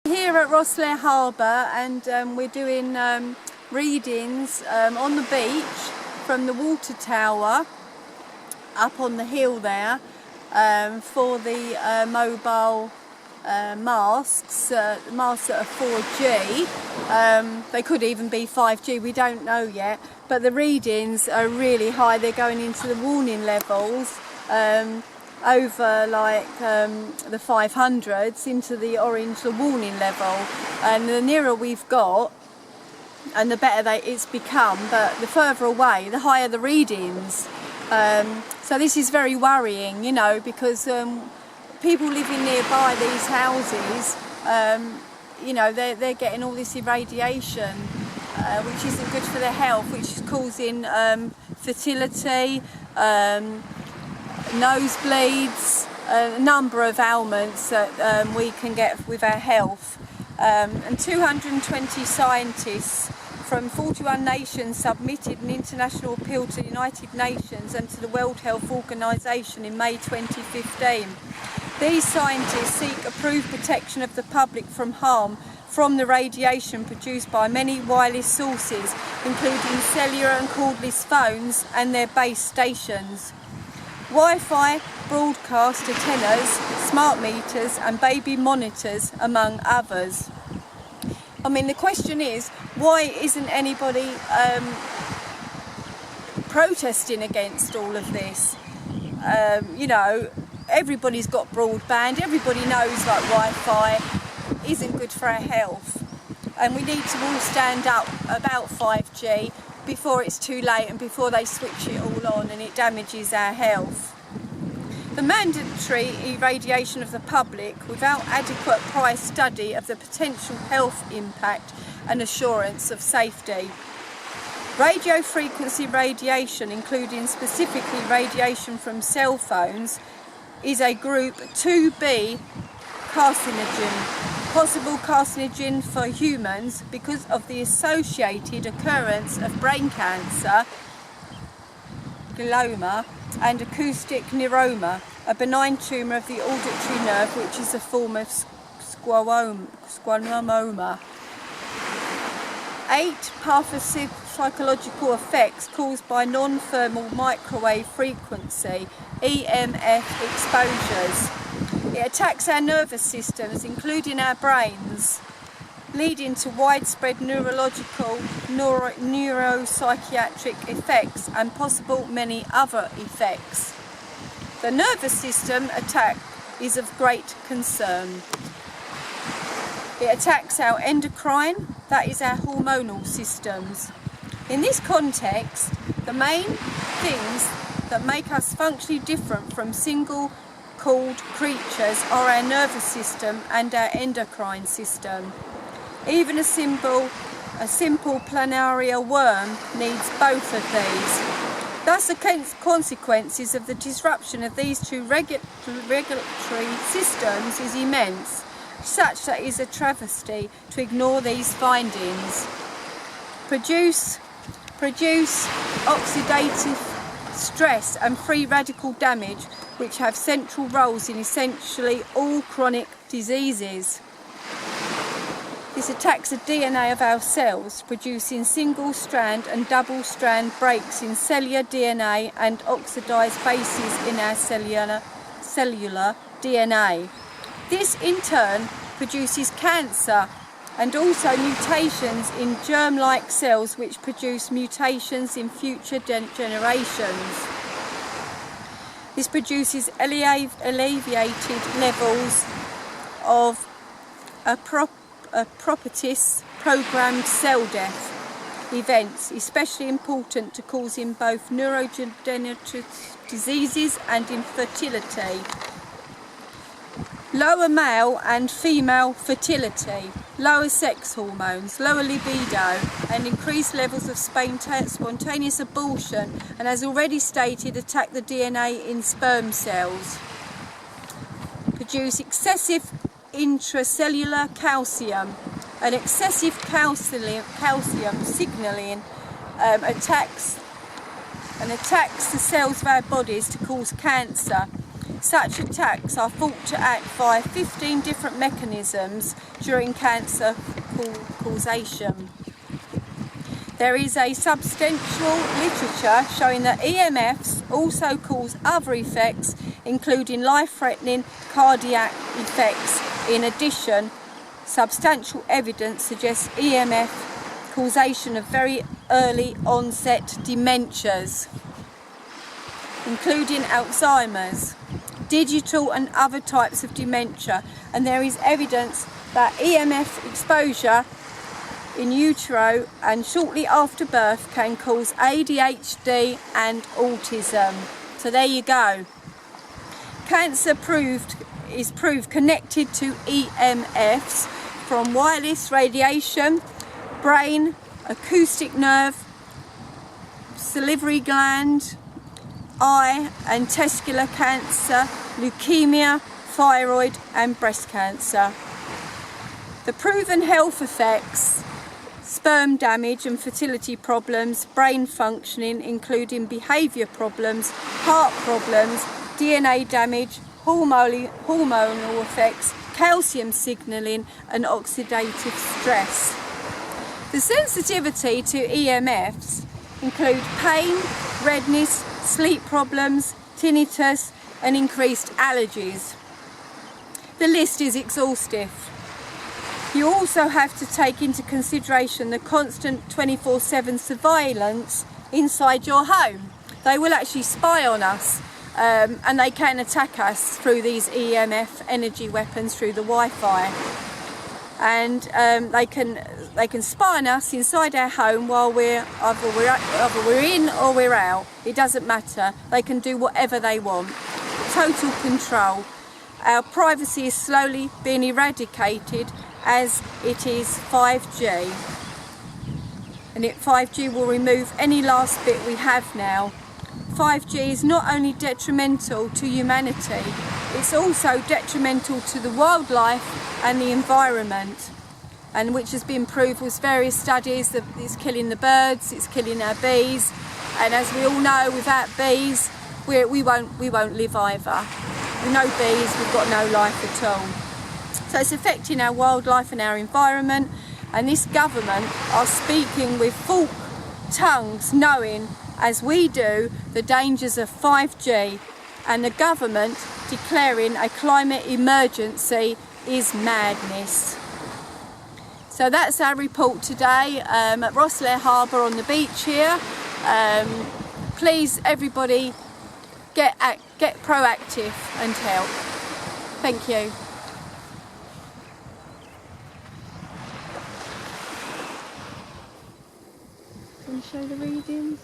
Here at Rosslare Harbour, and we're doing readings on the beach from the water tower up on the hill there for the mobile masts. Masts that are 4G. They could even be 5G, we don't know yet, but the readings are really high. They're going into the warning levels, over like the 500s into the orange, the warning level, and the nearer we've got and the better it's become, but the further away the higher the readings. So this is very worrying, you know, because people living nearby these houses, you know, they're getting all this irradiation, which isn't good for their health, which is causing fertility, nosebleeds, a number of ailments that we can get with our health. And 220 scientists from 41 nations submitted an international appeal to the United Nations and to the World Health Organization in May 2015. These scientists seek approved protection of the public from harm from the radiation produced by many wireless sources, including cellular and cordless phones and their base stations, Wi-Fi, broadcast antennas, smart meters and baby monitors, among others. I mean, the question is, why isn't anybody protesting against all of this? You know, everybody's got broadband, everybody knows like Wi-Fi isn't good for our health, and we need to all stand up about 5G before it's too late and before they switch it all on and it damages our health. The mandatory irradiation of the public without adequate prior study of the potential health impact and assurance of safety. Radio frequency radiation, including specifically radiation from cell phones, is a group 2B carcinogen. Possible carcinogen for humans because of the associated occurrence of brain cancer, glioma, and acoustic neuroma, a benign tumour of the auditory nerve which is a form of schwannoma. 8 pathophysiological effects caused by non-thermal microwave frequency EMF exposures. It attacks our nervous systems, including our brains, leading to widespread neurological, neuropsychiatric effects and possible many other effects. The nervous system attack is of great concern. It attacks our endocrine, that is our hormonal systems. In this context, the main things that make us functionally different from single-celled creatures are our nervous system and our endocrine system. Even a simple planaria worm needs both of these. Thus the consequences of the disruption of these two regulatory systems is immense, such that it is a travesty to ignore these findings. Produce oxidative stress and free radical damage, which have central roles in essentially all chronic diseases. This attacks the DNA of our cells, producing single-strand and double-strand breaks in cellular DNA and oxidized bases in our cellular DNA. This, in turn, produces cancer and also mutations in germ-like cells which produce mutations in future generations. This produces elevated levels of properties programmed cell death events, especially important to causing both neurodegenerative diseases and infertility, lower male and female fertility, lower sex hormones, lower libido, and increased levels of spontaneous abortion, and as already stated, attack the DNA in sperm cells, produce excessive intracellular calcium, and excessive calcium signaling attacks the cells of our bodies to cause cancer, Such attacks are thought to act via 15 different mechanisms during cancer causation. There is a substantial literature showing that EMFs also cause other effects, including life-threatening cardiac effects. In addition, substantial evidence suggests EMF causation of very early onset dementias, including Alzheimer's, digital and other types of dementia, and there is evidence that EMF exposure in utero and shortly after birth can cause ADHD and autism. So there you go. Cancer is proved connected to EMFs from wireless radiation, brain, acoustic nerve, salivary gland, eye and testicular cancer, leukemia, thyroid and breast cancer. The proven health effects: sperm damage and fertility problems, brain functioning including behaviour problems, heart problems, DNA damage, hormonal effects, calcium signalling and oxidative stress. The sensitivity to EMFs include pain, redness, sleep problems, tinnitus and increased allergies. The list is exhaustive. You also have to take into consideration the constant 24/7 surveillance inside your home. They will actually spy on us and they can attack us through these EMF energy weapons through the Wi-Fi. And they can spy on us inside our home while either we're in or we're out. It doesn't matter. They can do whatever they want. Total control. Our privacy is slowly being eradicated as it is 5G. And 5G will remove any last bit we have now. 5G is not only detrimental to humanity, it's also detrimental to the wildlife and the environment, and which has been proved with various studies that it's killing the birds, it's killing our bees, and as we all know, without bees we won't live either. With no bees we've got no life at all. So it's affecting our wildlife and our environment, and this government are speaking with forked tongues, knowing as we do the dangers of 5G, and the government declaring a climate emergency is madness. So that's our report today at Rosslare Harbour on the beach here. Please everybody get proactive and help. Thank you. Can you show the readings?